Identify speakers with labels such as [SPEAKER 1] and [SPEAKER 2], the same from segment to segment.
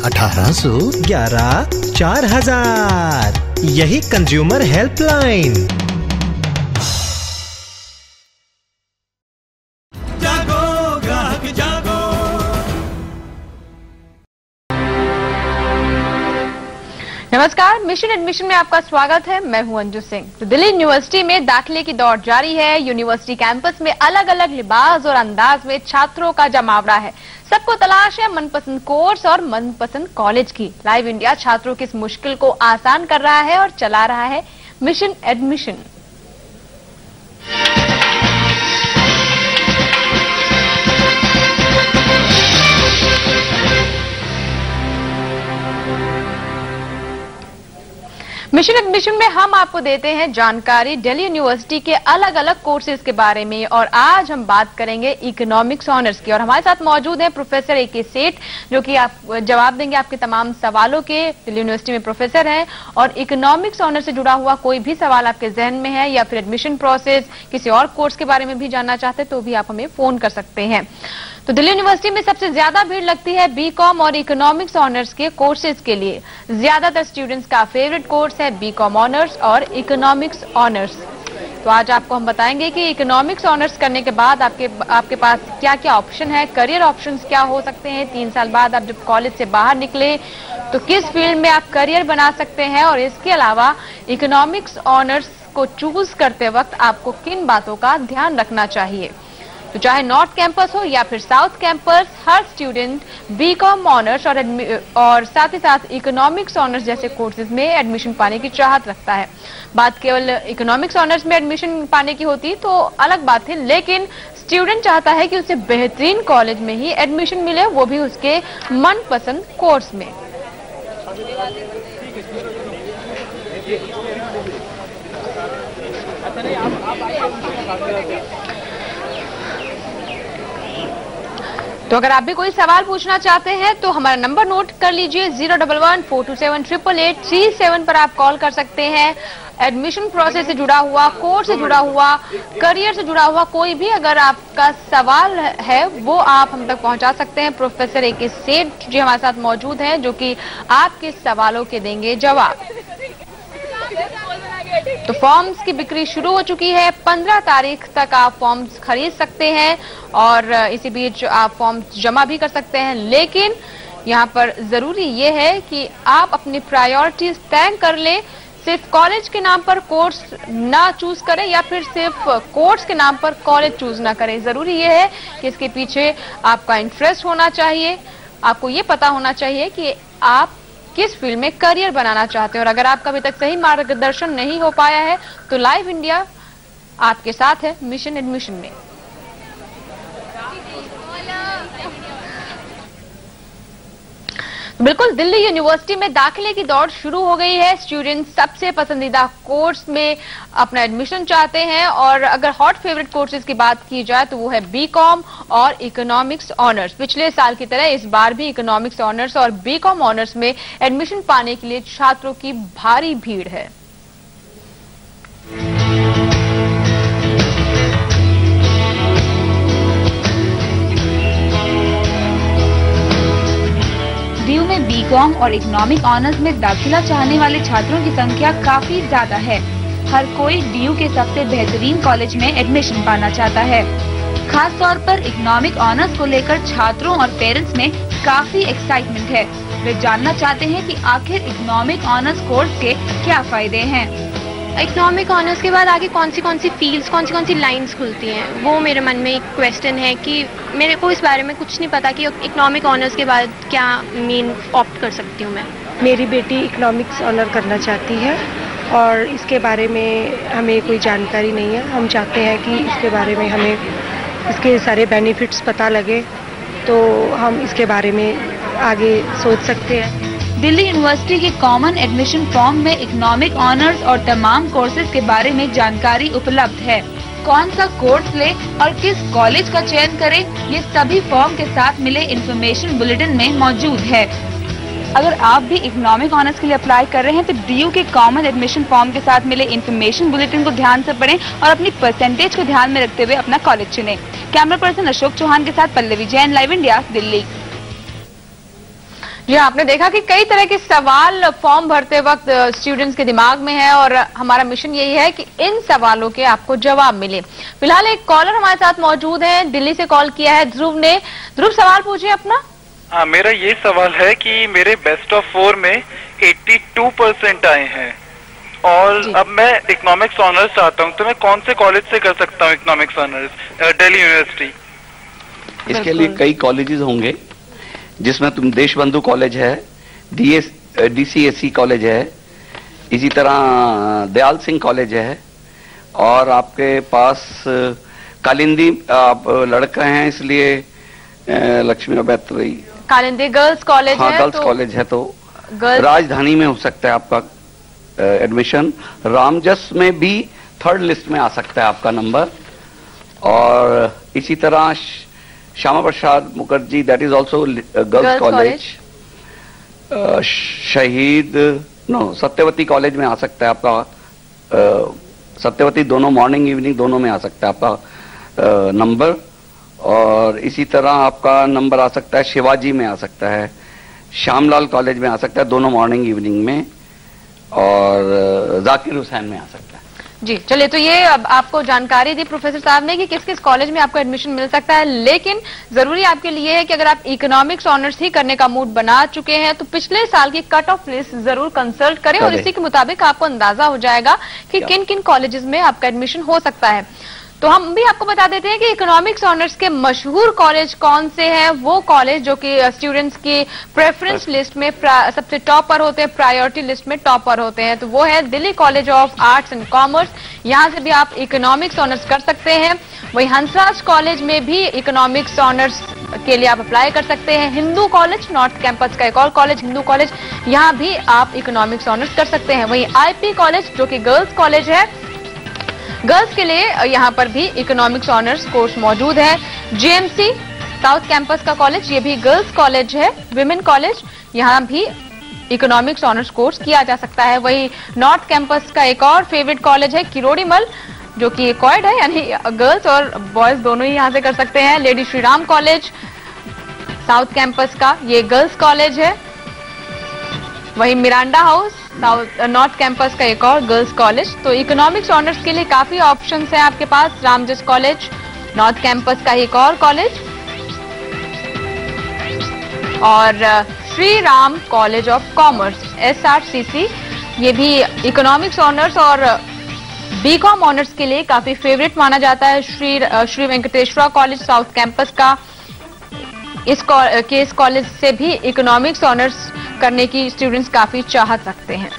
[SPEAKER 1] 1811 4000। यही consumer helpline.
[SPEAKER 2] जागो ग्राहक जागो।
[SPEAKER 3] नमस्कार, मिशन एडमिशन में आपका स्वागत है। मैं हूं अंजू सिंह। तो दिल्ली यूनिवर्सिटी में दाखिले की दौड़ जारी है। यूनिवर्सिटी कैंपस में अलग अलग लिबास और अंदाज में छात्रों का जमावड़ा है। सबको तलाश है मनपसंद कोर्स और मनपसंद कॉलेज की। लाइव इंडिया छात्रों की इस मुश्किल को आसान कर रहा है और चला रहा है मिशन एडमिशन। मिशन एडमिशन में हम आपको देते हैं जानकारी दिल्ली यूनिवर्सिटी के अलग अलग कोर्सेज के बारे में, और आज हम बात करेंगे इकोनॉमिक्स ऑनर्स की। और हमारे साथ मौजूद हैं प्रोफेसर ए के सेठ, जो कि आप जवाब देंगे आपके तमाम सवालों के। दिल्ली यूनिवर्सिटी में प्रोफेसर हैं और इकोनॉमिक्स ऑनर्स से जुड़ा हुआ कोई भी सवाल आपके जहन में है या फिर एडमिशन प्रोसेस, किसी और कोर्स के बारे में भी जानना चाहते हैं तो भी आप हमें फोन कर सकते हैं। तो दिल्ली यूनिवर्सिटी में सबसे ज्यादा भीड़ लगती है बीकॉम और इकोनॉमिक्स ऑनर्स के कोर्सेज के लिए। ज्यादातर स्टूडेंट्स का फेवरेट कोर्स है बीकॉम ऑनर्स और इकोनॉमिक्स ऑनर्स। तो आज आपको हम बताएंगे कि इकोनॉमिक्स ऑनर्स करने के बाद आपके पास क्या क्या ऑप्शन है, करियर ऑप्शंस क्या हो सकते हैं। 3 साल बाद आप जब कॉलेज से बाहर निकले तो किस फील्ड में आप करियर बना सकते हैं, और इसके अलावा इकोनॉमिक्स ऑनर्स को चूज करते वक्त आपको किन बातों का ध्यान रखना चाहिए। तो चाहे नॉर्थ कैंपस हो या फिर साउथ कैंपस, हर स्टूडेंट बीकॉम ऑनर्स और साथ ही साथ इकोनॉमिक्स ऑनर्स जैसे कोर्सेज में एडमिशन पाने की चाहत रखता है। बात केवल इकोनॉमिक्स ऑनर्स में एडमिशन पाने की होती तो अलग बात है, लेकिन स्टूडेंट चाहता है कि उसे बेहतरीन कॉलेज में ही एडमिशन मिले, वो भी उसके मनपसंद कोर्स में। तो अगर आप भी कोई सवाल पूछना चाहते हैं तो हमारा नंबर नोट कर लीजिए 011-427-888-37 पर आप कॉल कर सकते हैं। एडमिशन प्रोसेस से जुड़ा हुआ, कोर्स से जुड़ा हुआ, करियर से जुड़ा हुआ कोई भी अगर आपका सवाल है वो आप हम तक पहुंचा सकते हैं। प्रोफेसर ए के सेठ जी हमारे साथ मौजूद हैं जो कि आपके सवालों के देंगे जवाब। तो फॉर्म्स की बिक्री शुरू हो चुकी है। 15 तारीख तक आप फॉर्म्स खरीद सकते हैं और इसी बीच आप फॉर्म्स जमा भी कर सकते हैं। लेकिन यहाँ पर जरूरी ये है कि आप अपनी प्रायोरिटीज तय कर ले। सिर्फ कॉलेज के नाम पर कोर्स ना चूज करें या फिर सिर्फ कोर्स के नाम पर कॉलेज चूज ना करें। जरूरी ये है कि इसके पीछे आपका इंटरेस्ट होना चाहिए, आपको ये पता होना चाहिए कि आप किस फील्ड में करियर बनाना चाहते हैं। और अगर आपका अभी तक सही मार्गदर्शन नहीं हो पाया है तो लाइव इंडिया आपके साथ है मिशन एडमिशन में। बिल्कुल, दिल्ली यूनिवर्सिटी में दाखिले की दौड़ शुरू हो गई है। स्टूडेंट सबसे पसंदीदा कोर्स में अपना एडमिशन चाहते हैं, और अगर हॉट फेवरेट कोर्सेज की बात की जाए तो वो है बीकॉम और इकोनॉमिक्स ऑनर्स। पिछले साल की तरह इस बार भी इकोनॉमिक्स ऑनर्स और बीकॉम ऑनर्स में एडमिशन पाने के लिए छात्रों की भारी भीड़ है।
[SPEAKER 4] डीयू में बीकॉम और इकोनॉमिक ऑनर्स में दाखिला चाहने वाले छात्रों की संख्या काफी ज्यादा है। हर कोई डीयू के सबसे बेहतरीन कॉलेज में एडमिशन पाना चाहता है। खास तौर पर इकोनॉमिक ऑनर्स को लेकर छात्रों और पेरेंट्स में काफी एक्साइटमेंट है। वे जानना चाहते हैं कि आखिर इकोनॉमिक ऑनर्स कोर्स के क्या फायदे हैं।
[SPEAKER 5] इकोनॉमिक ऑनर्स के बाद आगे कौन सी फील्ड्स, कौन सी लाइंस खुलती हैं, वो मेरे मन में एक क्वेश्चन है कि मेरे को इस बारे में कुछ नहीं पता कि इकोनॉमिक ऑनर्स के बाद क्या मेन ऑप्ट कर सकती हूँ मैं।
[SPEAKER 6] मेरी बेटी इकोनॉमिक्स ऑनर करना चाहती है और इसके बारे में हमें कोई जानकारी नहीं है। हम चाहते हैं कि इसके बारे में हमें इसके सारे बेनिफिट्स पता लगे तो हम इसके बारे में आगे सोच सकते हैं।
[SPEAKER 4] दिल्ली यूनिवर्सिटी के कॉमन एडमिशन फॉर्म में इकोनॉमिक ऑनर्स और तमाम कोर्सेज के बारे में जानकारी उपलब्ध है। कौन सा कोर्स ले और किस कॉलेज का चयन करें, ये सभी फॉर्म के साथ मिले इन्फॉर्मेशन बुलेटिन में मौजूद है। अगर आप भी इकोनॉमिक ऑनर्स के लिए अप्लाई कर रहे हैं तो डीयू के कॉमन एडमिशन फॉर्म के साथ मिले इन्फॉर्मेशन बुलेटिन को ध्यान से पढ़ें और अपनी परसेंटेज को ध्यान में रखते हुए अपना कॉलेज चुनें। कैमरा पर्सन अशोक चौहान के साथ पल्लवी जैन, लाइव इंडिया, दिल्ली।
[SPEAKER 3] जी, आपने देखा कि कई तरह के सवाल फॉर्म भरते वक्त स्टूडेंट्स के दिमाग में है और हमारा मिशन यही है कि इन सवालों के आपको जवाब मिले। फिलहाल एक कॉलर हमारे साथ मौजूद है, दिल्ली से कॉल किया है ध्रुव ने। ध्रुव, सवाल पूछिए अपना।
[SPEAKER 7] हाँ, मेरा ये सवाल है कि मेरे बेस्ट ऑफ 4 में 82% आए हैं और अब मैं इकोनॉमिक्स ऑनर्स चाहता हूँ, तो मैं कौन से कॉलेज से कर सकता हूँ इकोनॉमिक्स ऑनर्स? दिल्ली यूनिवर्सिटी।
[SPEAKER 8] इसके लिए कई कॉलेजेस होंगे, जिसमें तुम देशबंधु कॉलेज है, DCSE कॉलेज है, इसी तरह दयाल सिंह कॉलेज है, और आपके पास कालिंदी, आप लड़का हैं इसलिए लक्ष्मी बैतरी
[SPEAKER 3] कालिंदी गर्ल्स कॉलेज
[SPEAKER 8] है, गर्ल्स
[SPEAKER 3] तो
[SPEAKER 8] कॉलेज है, तो राजधानी में हो सकता है आपका एडमिशन। रामजस में भी 3rd लिस्ट में आ सकता है आपका नंबर, और इसी तरह Shyama Prasad Mukherjee, that is also girls college. Shaheed Satyawati college में आ सकता है आपका, सत्यवती दोनों मॉर्निंग इवनिंग दोनों में आ सकता है आपका नंबर, और इसी तरह आपका नंबर आ सकता है शिवाजी में आ सकता है, श्यामलाल कॉलेज में आ सकता है दोनों मॉर्निंग इवनिंग में, और जाकिर हुसैन में आ सकता है।
[SPEAKER 3] जी, चलिए, तो ये अब आपको जानकारी दी प्रोफेसर साहब ने कि किस किस कॉलेज में आपको एडमिशन मिल सकता है, लेकिन जरूरी आपके लिए है कि अगर आप इकोनॉमिक्स ऑनर्स ही करने का मूड बना चुके हैं तो पिछले साल की कट ऑफ लिस्ट जरूर कंसल्ट करें और इसी के मुताबिक आपको अंदाजा हो जाएगा कि किन किन कॉलेजेस में आपका एडमिशन हो सकता है। तो हम भी आपको बता देते हैं कि इकोनॉमिक्स ऑनर्स के मशहूर कॉलेज कौन से हैं। वो कॉलेज जो कि स्टूडेंट्स की प्रेफरेंस लिस्ट में सबसे टॉप पर होते हैं, प्रायोरिटी लिस्ट में टॉप पर होते हैं, तो वो है Delhi college of arts and commerce. यहाँ से भी आप इकोनॉमिक्स ऑनर्स कर सकते हैं। वहीं हंसराज कॉलेज में भी इकोनॉमिक्स ऑनर्स के लिए आप अप्लाई कर सकते हैं। हिंदू कॉलेज, नॉर्थ कैंपस का एक और कॉलेज हिंदू कॉलेज, यहाँ भी आप इकोनॉमिक्स ऑनर्स कर सकते हैं। वहीं IP कॉलेज जो कि गर्ल्स कॉलेज है, गर्ल्स के लिए यहाँ पर भी इकोनॉमिक्स ऑनर्स कोर्स मौजूद है। GMC साउथ कैंपस का कॉलेज, ये भी गर्ल्स कॉलेज है। विमेन कॉलेज, यहाँ भी इकोनॉमिक्स ऑनर्स कोर्स किया जा सकता है। वही नॉर्थ कैंपस का एक और फेवरेट कॉलेज है किरोड़ीमल, जो कि कॉएड है, यानी गर्ल्स और बॉयज दोनों ही यहाँ से कर सकते हैं। Lady Shri Ram college south campus का, ये गर्ल्स कॉलेज है। वही मिरांडा हाउस नॉर्थ कैंपस का एक और गर्ल्स कॉलेज। तो इकोनॉमिक्स ऑनर्स के लिए काफी ऑप्शंस हैं आपके पास। रामजस कॉलेज नॉर्थ कैंपस का एक और कॉलेज, और Shri Ram college of commerce SRCC, ये भी इकोनॉमिक्स ऑनर्स और BCom ऑनर्स के लिए काफी फेवरेट माना जाता है। Shri Venkateswara college south campus का, इस कॉलेज से भी इकोनॉमिक्स ऑनर्स करने की स्टूडेंट्स काफी चाहत रखते हैं।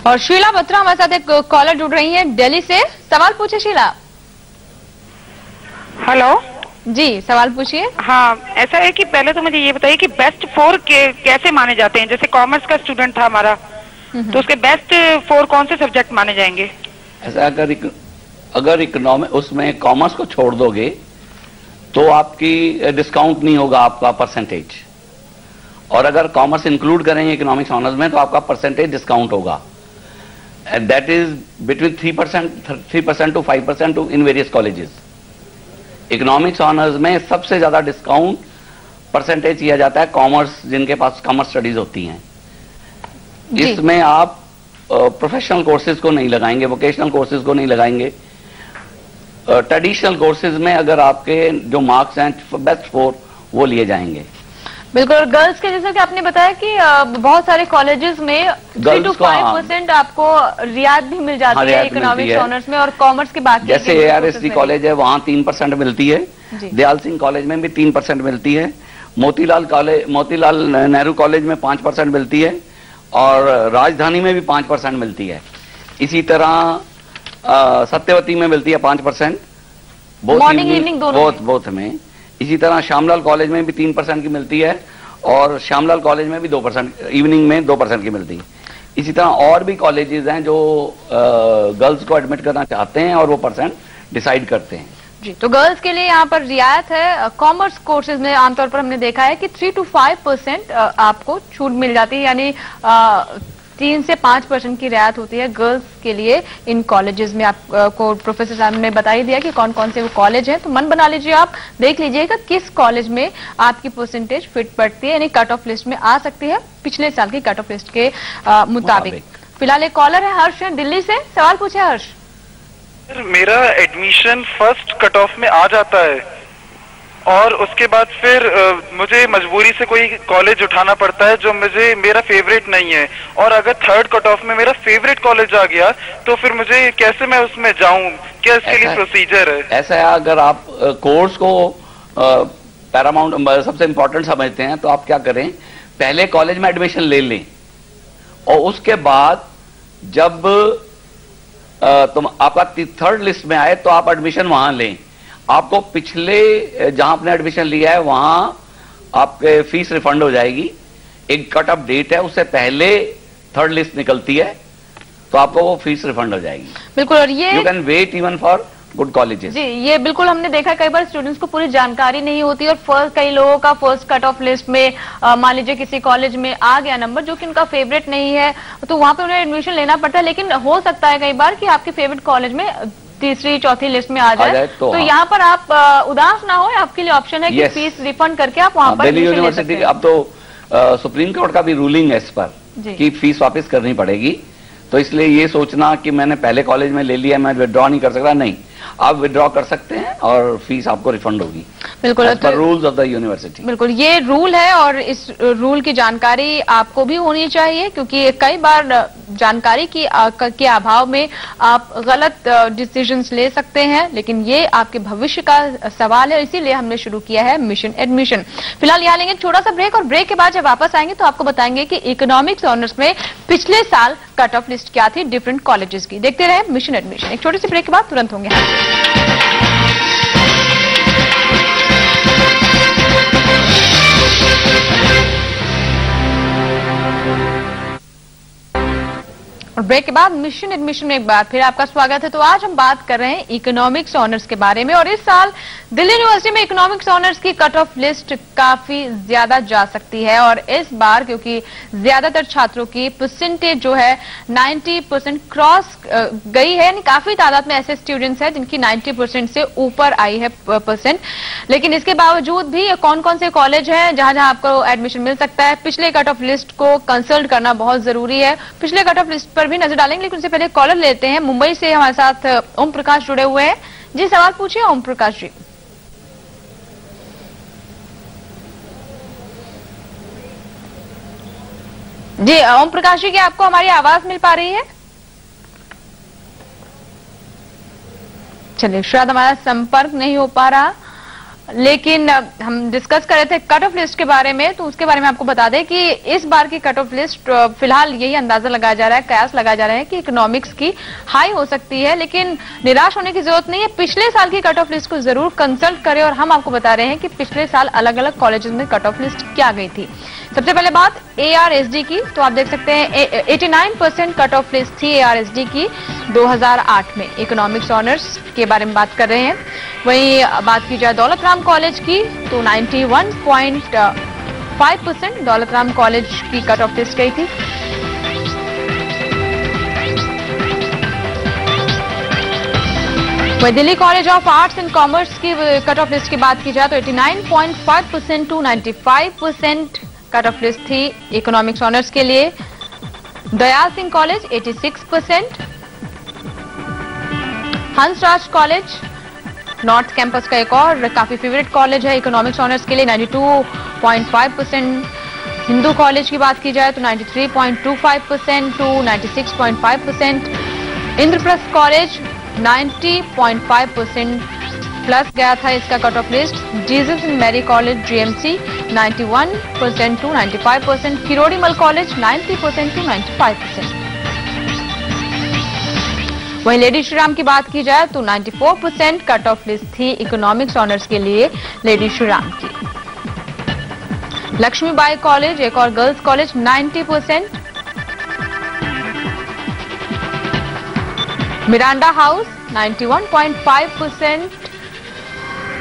[SPEAKER 3] और शीला बत्रा हमारे साथ एक कॉलर जुड़ रही हैं दिल्ली से। सवाल पूछे शीला।
[SPEAKER 9] हेलो
[SPEAKER 3] जी, सवाल पूछिए।
[SPEAKER 9] हाँ, ऐसा है कि पहले तो मुझे ये बताइए कि बेस्ट 4 कैसे माने जाते हैं? जैसे कॉमर्स का स्टूडेंट था हमारा, तो उसके बेस्ट 4 कौन से सब्जेक्ट माने जाएंगे?
[SPEAKER 8] ऐसा अगर इकोनॉमिक उसमें कॉमर्स को छोड़ दोगे तो आपकी डिस्काउंट नहीं होगा आपका परसेंटेज, और अगर कॉमर्स इंक्लूड करेंगे इकोनॉमिक्स ऑनर्स में तो आपका परसेंटेज डिस्काउंट होगा। That is between 3% to 5% in various colleges. Economics honours में सबसे ज्यादा डिस्काउंट परसेंटेज किया जाता है कॉमर्स, जिनके पास कॉमर्स स्टडीज होती हैं। इसमें आप प्रोफेशनल कोर्सेज को नहीं लगाएंगे, वोकेशनल कोर्सेज को नहीं लगाएंगे। ट्रेडिशनल कोर्सेज में अगर आपके जो मार्क्स हैं बेस्ट 4 वो लिए जाएंगे।
[SPEAKER 3] बिल्कुल। गर्ल्स के जैसा कि आपने बताया कि बहुत सारे कॉलेजेस में 3 to 5% आपको रियायत भी मिल जाती है इकोनॉमिक्स ऑनर्स में, और कॉमर्स की बात
[SPEAKER 8] जैसे ARSD कॉलेज है वहां 3% मिलती है, दयाल सिंह कॉलेज में भी 3% मिलती है, मोतीलाल नेहरू कॉलेज में 5% मिलती है, और राजधानी में भी 5% मिलती है। इसी तरह सत्यवती में मिलती है 5%,
[SPEAKER 3] मॉर्निंग इवनिंग
[SPEAKER 8] बोथ में। इसी तरह श्यामलाल कॉलेज में भी 3% की मिलती है, और श्यामलाल कॉलेज में भी 2%, इवनिंग में 2% की मिलती है। इसी तरह और भी कॉलेजेस हैं जो गर्ल्स को एडमिट करना चाहते हैं और वो परसेंट डिसाइड करते हैं।
[SPEAKER 3] जी, तो गर्ल्स के लिए यहाँ पर रियायत है। कॉमर्स कोर्सेज में आमतौर पर हमने देखा है कि 3 to 5% आपको छूट मिल जाती है, यानी 3 से 5% की रियायत होती है गर्ल्स के लिए इन कॉलेजेस में। आपको प्रोफेसर साहब ने बता ही दिया कि कौन कौन से वो कॉलेज हैं, तो मन बना लीजिए, आप देख लीजिएगा किस कॉलेज में आपकी परसेंटेज फिट पड़ती है, यानी कट ऑफ लिस्ट में आ सकती है पिछले साल की कट ऑफ लिस्ट के मुताबिक। फिलहाल एक कॉलर है, हर्ष है दिल्ली से, सवाल पूछे हर्ष।
[SPEAKER 7] सर मेरा एडमिशन फर्स्ट कट ऑफ में आ जाता है और उसके बाद फिर मुझे मजबूरी से कोई कॉलेज उठाना पड़ता है जो मुझे मेरा फेवरेट नहीं है, और अगर थर्ड कट ऑफ में मेरा फेवरेट कॉलेज आ गया तो फिर मुझे कैसे मैं उसमें जाऊं, क्या इसके लिए प्रोसीजर है?
[SPEAKER 8] ऐसा है, अगर आप कोर्स को पैरामाउंट सबसे इंपॉर्टेंट समझते हैं तो आप क्या करें, पहले कॉलेज में एडमिशन ले लें और उसके बाद जब तुम आपका थर्ड लिस्ट में आए तो आप एडमिशन वहां लें। आपको पिछले जहां आपने एडमिशन लिया है वहां आपके फीस रिफंड हो जाएगी। एक कट ऑफ डेट है, उससे पहले थर्ड लिस्ट निकलती है तो आपको वो फीस रिफंड हो जाएगी।
[SPEAKER 3] बिल्कुल, और ये
[SPEAKER 8] you can wait even for good colleges.
[SPEAKER 3] जी, ये बिल्कुल हमने देखा कई बार स्टूडेंट्स को पूरी जानकारी नहीं होती और कई लोगों का फर्स्ट कट ऑफ लिस्ट में मान लीजिए किसी कॉलेज में आ गया नंबर जो कि उनका फेवरेट नहीं है, तो वहां पे उन्हें एडमिशन लेना पड़ता है। लेकिन हो सकता है कई बार कि आपके फेवरेट कॉलेज में तीसरी चौथी लिस्ट में आ जाए तो यहाँ पर आप उदास ना हो, आपके लिए ऑप्शन है कि फीस रिफंड करके आप वहां पर
[SPEAKER 8] दिल्ली यूनिवर्सिटी अब तो सुप्रीम कोर्ट का भी रूलिंग है इस पर कि फीस वापस करनी पड़ेगी। तो इसलिए ये सोचना कि मैंने पहले कॉलेज में ले लिया मैं विड्रॉ नहीं कर सकता, नहीं, आप विड्रॉ कर सकते हैं और फीस आपको रिफंड होगी। बिल्कुल, रूल्स ऑफ द यूनिवर्सिटी।
[SPEAKER 3] बिल्कुल, ये रूल है और इस रूल की जानकारी आपको भी होनी चाहिए, क्योंकि कई बार जानकारी के अभाव में आप गलत डिसीजंस ले सकते हैं। लेकिन ये आपके भविष्य का सवाल है, इसीलिए हमने शुरू किया है मिशन एडमिशन। फिलहाल यहाँ लेंगे छोटा सा ब्रेक और ब्रेक के बाद जब वापस आएंगे तो आपको बताएंगे कि इकोनॉमिक्स ऑनर्स में पिछले साल कट ऑफ लिस्ट क्या थी डिफरेंट कॉलेजेस की। देखते रहे मिशन एडमिशन। एक छोटी सी ब्रेक के बाद तुरंत होंगे। और ब्रेक के बाद मिशन एडमिशन में एक बार फिर आपका स्वागत है। तो आज हम बात कर रहे हैं इकोनॉमिक्स ऑनर्स के बारे में और इस साल दिल्ली यूनिवर्सिटी में इकोनॉमिक्स ऑनर्स की कट ऑफ लिस्ट काफी ज्यादा जा सकती है और इस बार क्योंकि ज्यादातर छात्रों की परसेंटेज जो है 90% क्रॉस गई है, यानी काफी तादाद में ऐसे स्टूडेंट्स हैं जिनकी 90% से ऊपर आई है परसेंट। लेकिन इसके बावजूद भी कौन कौन से कॉलेज हैं जहां जहां आपको एडमिशन मिल सकता है, पिछले कट ऑफ लिस्ट को कंसल्ट करना बहुत जरूरी है। पिछले कट ऑफ लिस्ट पर भी नजर डालेंगे, लेकिन उससे पहले कॉलर लेते हैं। मुंबई से हमारे साथ ओम प्रकाश जुड़े हुए हैं। जी, सवाल पूछिए ओम प्रकाश जी। जी ओम प्रकाश जी, क्या आपको हमारी आवाज मिल पा रही है? चलिए, शायद हमारा संपर्क नहीं हो पा रहा, लेकिन हम डिस्कस कर रहे थे कट ऑफ लिस्ट के बारे में। तो उसके बारे में आपको बता दें कि इस बार की कट ऑफ लिस्ट फिलहाल यही अंदाजा लगाया जा रहा है, कयास लगाया जा रहा है कि इकोनॉमिक्स की हाई हो सकती है, लेकिन निराश होने की जरूरत नहीं है। पिछले साल की कट ऑफ लिस्ट को जरूर कंसल्ट करें और हम आपको बता रहे हैं कि पिछले साल अलग अलग कॉलेजेस में कट ऑफ लिस्ट क्या गई थी। सबसे पहले बात ARSD की, तो आप देख सकते हैं 89% कट ऑफ लिस्ट थी ARSD की 2008 में। इकोनॉमिक्स ऑनर्स के बारे में बात कर रहे हैं। वहीं बात की जाए दौलत राम कॉलेज की तो 91.5% दौलत राम कॉलेज की कट ऑफ लिस्ट गई थी। वहीं Delhi college of arts and commerce की कट ऑफ लिस्ट की बात की जाए तो 89.5% टू 95% कट ऑफ लिस्ट थी इकोनॉमिक्स ऑनर्स के लिए। Dayal Singh college 86%, Hansraj college north campus का एक और काफी फेवरेट कॉलेज है इकोनॉमिक्स ऑनर्स के लिए 92.5%। हिंदू कॉलेज की बात की जाए तो 93.25% टू 96.5%। इंद्रप्रस्थ कॉलेज 90.5% प्लस गया था इसका cut off list. Jesus and Mary college GMC 91% to 95%। Kirorimal college 90% to 95%। वहीं लेडी श्रीराम की बात की जाए तो 94% कट ऑफ लिस्ट थी इकोनॉमिक्स ऑनर्स के लिए लेडी श्रीराम की। लक्ष्मीबाई कॉलेज एक और girls college 90%। Miranda house 91.5%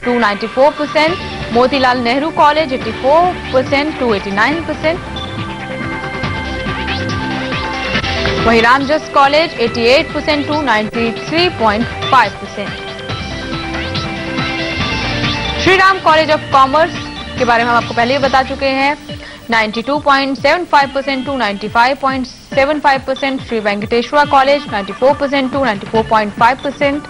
[SPEAKER 3] to 94%। Motilal Nehru college 84% to 89%। वहीं Ramjas college 88% to 93.5%। Shri Ram college of commerce के बारे में हम आपको पहले ही बता चुके हैं, 92.75% to 95.75%। Shri Venkateswara college 94% to 94.5%।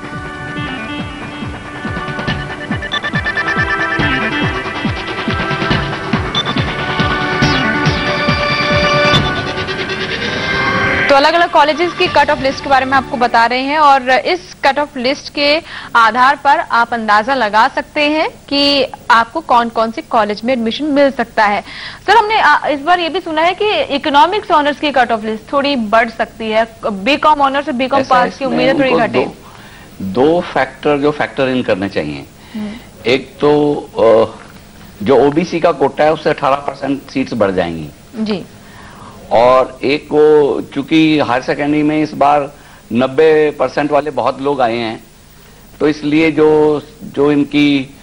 [SPEAKER 3] तो अलग अलग कॉलेजेस की कट ऑफ लिस्ट के बारे में आपको बता रहे हैं और इस कट ऑफ लिस्ट के आधार पर आप अंदाजा लगा सकते हैं कि आपको कौन कौन से कॉलेज में एडमिशन मिल सकता है। सर, हमने इस बार ये भी सुना है कि इकोनॉमिक्स ऑनर्स की कट ऑफ लिस्ट थोड़ी बढ़ सकती है, बीकॉम ऑनर्स से बीकॉम पास की उम्मीदें थोड़ी घटे।
[SPEAKER 8] दो फैक्टर जो फैक्टर इन करने चाहिए, एक तो जो ओबीसी का कोटा है उससे 18% सीट्स बढ़ जाएंगी
[SPEAKER 3] जी, और
[SPEAKER 8] एक को चूंकि हायर सेकेंडरी में इस बार 90% वाले बहुत लोग आए हैं, तो इसलिए जो इनकी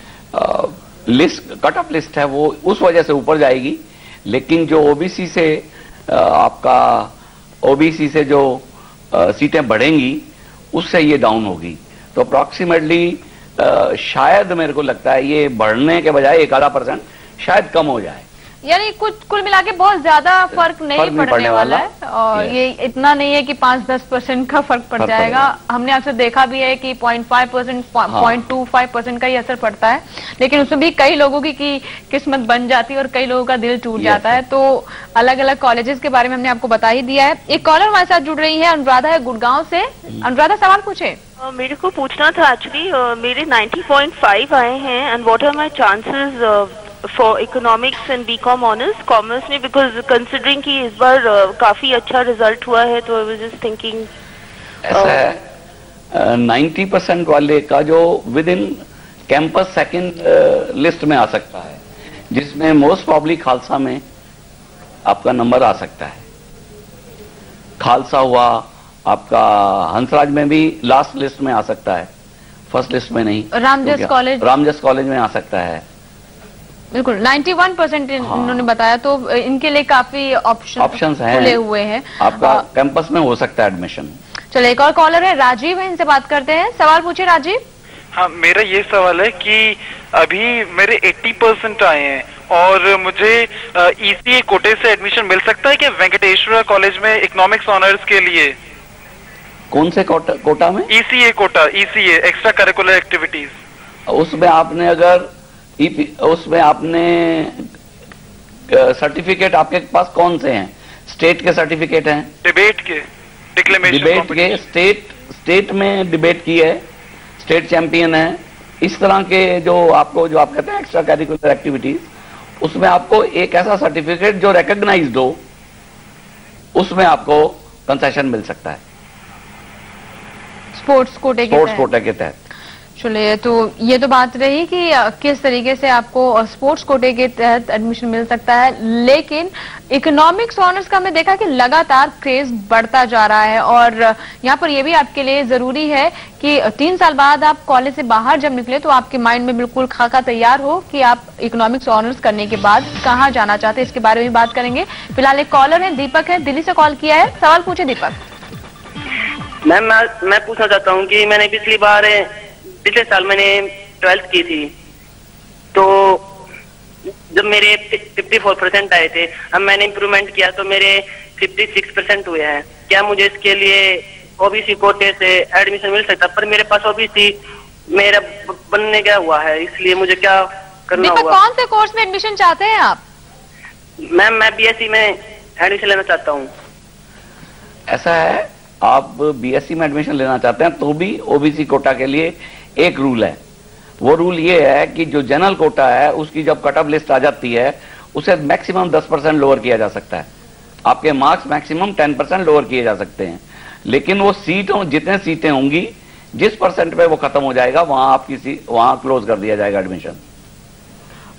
[SPEAKER 8] लिस्ट कट ऑफ लिस्ट है वो उस वजह से ऊपर जाएगी। लेकिन जो ओबीसी से आपका ओबीसी से जो सीटें बढ़ेंगी उससे ये डाउन होगी। तो अप्रॉक्सीमेटली शायद मेरे को लगता है ये बढ़ने के बजाय 1-आधा% शायद कम हो जाए।
[SPEAKER 3] यानी कुल मिला के बहुत ज्यादा फर्क नहीं पड़ने वाला है और ये इतना नहीं है कि 5-10% का फर्क पड़ जाएगा। हमने अक्सर देखा भी है कि 0.5%, 0.25% का ही असर पड़ता है, लेकिन उसमें भी कई लोगों की किस्मत बन जाती है और कई लोगों का दिल टूट जाता है। तो अलग अलग कॉलेजेस के बारे में हमने आपको बता ही दिया है। एक कॉलर हमारे साथ जुड़ रही है, अनुराधा है गुड़गांव से। अनुराधा, सवाल पूछे।
[SPEAKER 10] मेरे को पूछना था एक्चुअली, मेरे 90.5 आए हैं and what are my chances for economics and BCom honours commerce में, बिकॉज कंसिडरिंग कि इस बार काफी अच्छा रिजल्ट हुआ है, तो आई वाज जस्ट थिंकिंग।
[SPEAKER 8] ऐसा है 90% वाले का जो with in campus second list में आ सकता है, जिसमें मोस्ट प्रॉब्ली खालसा में आपका नंबर आ सकता है। खालसा हुआ आपका, हंसराज में भी लास्ट लिस्ट में आ सकता है, फर्स्ट लिस्ट में नहीं।
[SPEAKER 3] रामजस
[SPEAKER 8] कॉलेज में आ सकता है।
[SPEAKER 3] बिल्कुल 91% इन्होंने बताया, तो इनके लिए काफी ऑप्शंस खुले हुए हैं।
[SPEAKER 8] आपका कैंपस में हो सकता है एडमिशन।
[SPEAKER 3] चलो, एक और कॉलर है, राजीव है, इनसे बात करते हैं। सवाल पूछिए राजीव।
[SPEAKER 7] हाँ, मेरा ये सवाल है कि अभी मेरे 80% आए हैं और मुझे ईसीए कोटे से एडमिशन मिल सकता है क्या वेंकटेश्वरा कॉलेज में इकोनॉमिक्स ऑनर्स के लिए?
[SPEAKER 8] कौन से कोटा में?
[SPEAKER 7] ECA quota, ECA extra curricular activities.
[SPEAKER 8] उसमें आपने अगर उसमें आपने सर्टिफिकेट आपके पास कौन से हैं? स्टेट के सर्टिफिकेट हैं?
[SPEAKER 7] डिबेट के,
[SPEAKER 8] डिबेट के, स्टेट में डिबेट की है, स्टेट चैंपियन है, इस तरह के जो आप कहते हैं एक्स्ट्रा करिकुलर एक्टिविटीज, उसमें आपको एक ऐसा सर्टिफिकेट जो रिकॉग्नाइज्ड हो, उसमें आपको कंसेशन मिल सकता है
[SPEAKER 3] स्पोर्ट्स कोटे
[SPEAKER 8] के तहत।
[SPEAKER 3] चलिए, तो ये तो बात रही कि किस तरीके से आपको स्पोर्ट्स कोटे के तहत एडमिशन मिल सकता है, लेकिन इकोनॉमिक्स ऑनर्स का हमने देखा कि लगातार क्रेज बढ़ता जा रहा है और यहाँ पर यह भी आपके लिए जरूरी है कि 3 साल बाद आप कॉलेज से बाहर जब निकले तो आपके माइंड में बिल्कुल खाका तैयार हो कि आप इकोनॉमिक्स ऑनर्स करने के बाद कहाँ जाना चाहते हैं। इसके बारे में बात करेंगे। फिलहाल एक कॉलर है, दीपक है, दिल्ली से कॉल किया है। सवाल पूछे दीपक।
[SPEAKER 11] मैम, मैं पूछना चाहता हूँ कि मैंने पिछले साल मैंने 12th की थी, तो जब मेरे 54% आए थे, अब मैंने इम्प्रूवमेंट किया तो मेरे 56% हुए हैं। क्या मुझे इसके लिए ओबीसी कोटे से एडमिशन मिल सकता? पर मेरे पास ओबीसी मेरा बनने गया हुआ है, इसलिए मुझे क्या करना होगा?
[SPEAKER 3] कौन से कोर्स में एडमिशन चाहते हैं आप?
[SPEAKER 11] मैम, मैं बीएससी में एडमिशन लेना चाहता हूँ।
[SPEAKER 8] ऐसा है, आप बीएससी में एडमिशन लेना चाहते हैं तो भी ओबीसी कोटा के लिए एक रूल है। वो रूल ये है कि जो जनरल कोटा है उसकी जब कट ऑफ लिस्ट आ जाती है उसे मैक्सिमम 10% लोअर किया जा सकता है। आपके मार्क्स मैक्सिमम 10% लोअर किए जा सकते हैं, लेकिन वो जितने सीटें होंगी, जिस परसेंट पे वो खत्म हो जाएगा वहां क्लोज कर दिया जाएगा एडमिशन।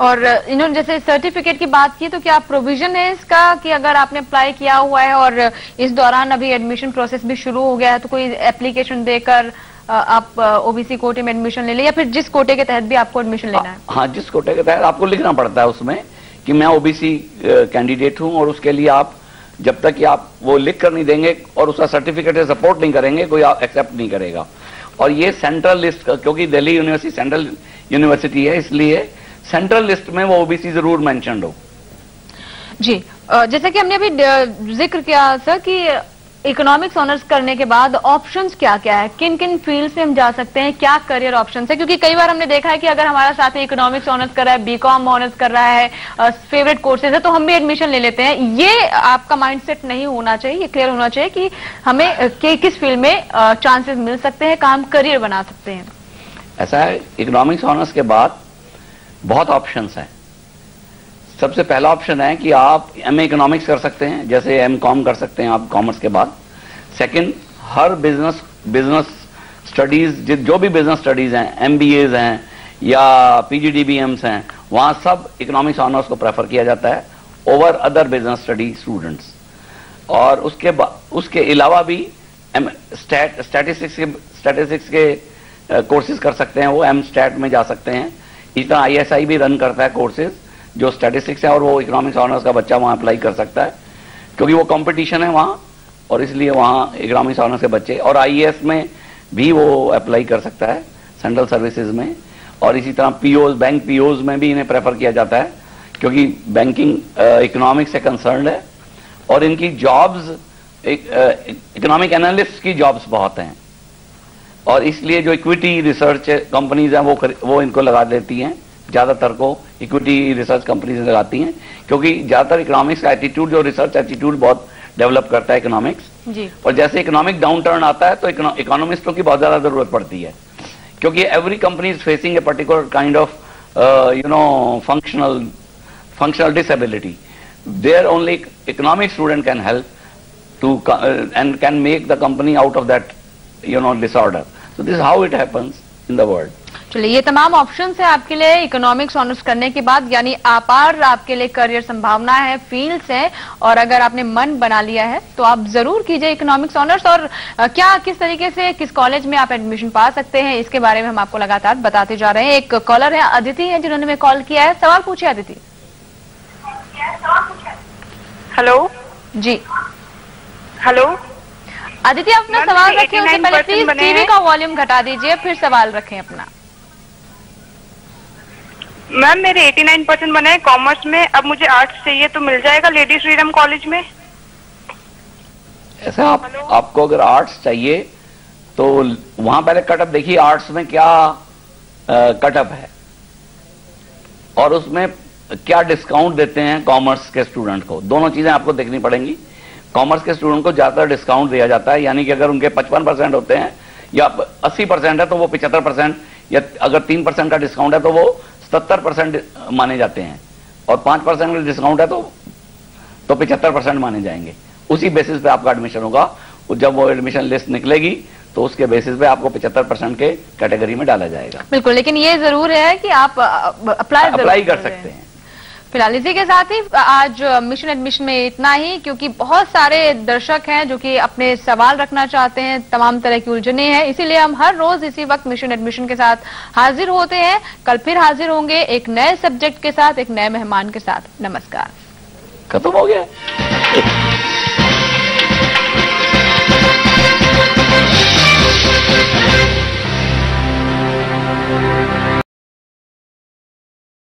[SPEAKER 3] और इन्होंने जैसे सर्टिफिकेट की बात की, तो क्या प्रोविजन है इसका कि अगर आपने अप्लाई किया हुआ है और इस दौरान अभी एडमिशन प्रोसेस भी शुरू हो गया है तो कोई एप्लीकेशन देकर आप ओबीसी कोटे में एडमिशन ले लें, या फिर जिस कोटे के तहत भी आपको एडमिशन लेना है?
[SPEAKER 8] हाँ, जिस कोटे के तहत आपको लिखना पड़ता है उसमें कि मैं ओबीसी कैंडिडेट हूं और उसके लिए आप जब तक कि आप वो लिख कर नहीं देंगे और उसका सर्टिफिकेट से सपोर्ट नहीं करेंगे, कोई एक्सेप्ट नहीं करेगा। और ये सेंट्रल लिस्ट, क्योंकि दिल्ली यूनिवर्सिटी सेंट्रल यूनिवर्सिटी है, इसलिए सेंट्रल लिस्ट में वो ओबीसी जरूर मेंशन्ड हो।
[SPEAKER 3] जी, जैसे कि हमने अभी जिक्र किया सर कि इकोनॉमिक्स ऑनर्स करने के बाद ऑप्शंस क्या क्या है, किन किन फील्ड से हम जा सकते हैं, क्या करियर ऑप्शंस है? क्योंकि कई बार हमने देखा है कि अगर हमारा साथी इकोनॉमिक्स ऑनर्स कर रहा है, बीकॉम ऑनर्स कर रहा है, फेवरेट कोर्सेज है, तो हम भी एडमिशन ले लेते हैं। ये आपका माइंडसेट नहीं होना चाहिए, ये क्लियर होना चाहिए कि हमें किस फील्ड में चांसेस मिल सकते हैं, कहाँ हम करियर बना सकते हैं।
[SPEAKER 8] ऐसा है, इकोनॉमिक्स ऑनर्स के बाद बहुत ऑप्शंस हैं। सबसे पहला ऑप्शन है कि आप एमए इकोनॉमिक्स कर सकते हैं, जैसे एमकॉम कर सकते हैं आप कॉमर्स के बाद। सेकंड, हर बिजनेस स्टडीज, जो भी बिजनेस स्टडीज हैं, एमबीएज हैं या पीजीडीबीएम्स हैं, वहां सब इकोनॉमिक्स ऑनर्स को प्रेफर किया जाता है over other business study students. और उसके अलावा भी स्टैटिस्टिक्स के कोर्सेज कर सकते हैं, वो एम स्टैट में जा सकते हैं। इस तरह ISI भी रन करता है कोर्सेज जो स्टैटिस्टिक्स है, और वो इकोनॉमिक्स ऑनर्स का बच्चा वहां अप्लाई कर सकता है, क्योंकि वो कंपटीशन है वहां, और इसलिए वहां इकोनॉमिक्स ऑनर्स के बच्चे। और IAS में भी वो अप्लाई कर सकता है, सेंट्रल सर्विसेज में। और इसी तरह POs, बैंक POs में भी इन्हें प्रेफर किया जाता है, क्योंकि बैंकिंग इकोनॉमिक्स से कंसर्न है, और इनकी जॉब्स इकोनॉमिक एनालिस्ट की जॉब्स बहुत हैं, और इसलिए जो इक्विटी रिसर्च कंपनीज हैं वो इनको लगा देती हैं, ज्यादातर को इक्विटी रिसर्च कंपनीज लगाती हैं, क्योंकि ज्यादातर इकोनॉमिक्स का एटीट्यूड, जो रिसर्च एटीट्यूड बहुत डेवलप करता है इकोनॉमिक्स जी। और जैसे इकोनॉमिक डाउन टर्न आता है तो इकोनॉमिस्टों की बहुत ज्यादा जरूरत पड़ती है, क्योंकि every company is facing a particular kind of functional disability. There only economic student can help to and can make the company out of that disorder. So this how it happens in the world.
[SPEAKER 3] चलिए, ये तमाम options है आपके लिए economics honours करने के बाद, यानी अपार आपके लिए करियर संभावना है, फील्ड्स है, और अगर आपने मन बना लिया है तो आप जरूर कीजिए इकोनॉमिक्स ऑनर्स। और क्या, किस तरीके से, किस कॉलेज में आप एडमिशन पा सकते हैं, इसके बारे में हम आपको लगातार बताते जा रहे हैं। एक कॉलर है, अदिति है, जिन्होंने हमें कॉल किया है। सवाल पूछिए अदिति।
[SPEAKER 9] हेलो
[SPEAKER 3] जी,
[SPEAKER 9] हेलो
[SPEAKER 3] अदिति, आप अपना सवाल रखें, उससे पहले प्लीज टीवी का वॉल्यूम घटा दीजिए, फिर सवाल रखें अपना।
[SPEAKER 9] मैम, मेरे 89% बने हैं कॉमर्स में, अब मुझे आर्ट्स चाहिए, तो मिल जाएगा लेडी फ्रीडम कॉलेज में?
[SPEAKER 8] ऐसा आपको अगर आर्ट्स चाहिए तो वहां पहले कटअप देखिए, आर्ट्स में क्या कटअप है और उसमें क्या डिस्काउंट देते हैं कॉमर्स के स्टूडेंट को। दोनों चीजें आपको देखनी पड़ेंगी। कॉमर्स के स्टूडेंट को ज्यादातर डिस्काउंट दिया जाता है, यानी कि अगर उनके 55% होते हैं या 80% है तो वो 75%, या अगर 3% का डिस्काउंट है तो वो 70% माने जाते हैं, और 5% का डिस्काउंट है तो 75% माने जाएंगे। उसी बेसिस पे आपका एडमिशन होगा। जब वो एडमिशन लिस्ट निकलेगी तो उसके बेसिस पे आपको 75% के कैटेगरी में डाला जाएगा।
[SPEAKER 3] बिल्कुल, लेकिन ये जरूर है कि आप अप्लाई
[SPEAKER 8] कर सकते हैं।
[SPEAKER 3] फिलहाल इसी के साथ ही आज मिशन एडमिशन में इतना ही, क्योंकि बहुत सारे दर्शक हैं जो कि अपने सवाल रखना चाहते हैं, तमाम तरह की उलझने हैं, इसीलिए हम हर रोज इसी वक्त मिशन एडमिशन के साथ हाजिर होते हैं। कल फिर हाजिर होंगे एक नए सब्जेक्ट के साथ, एक नए मेहमान के साथ। नमस्कार।
[SPEAKER 8] खत्म हो गया।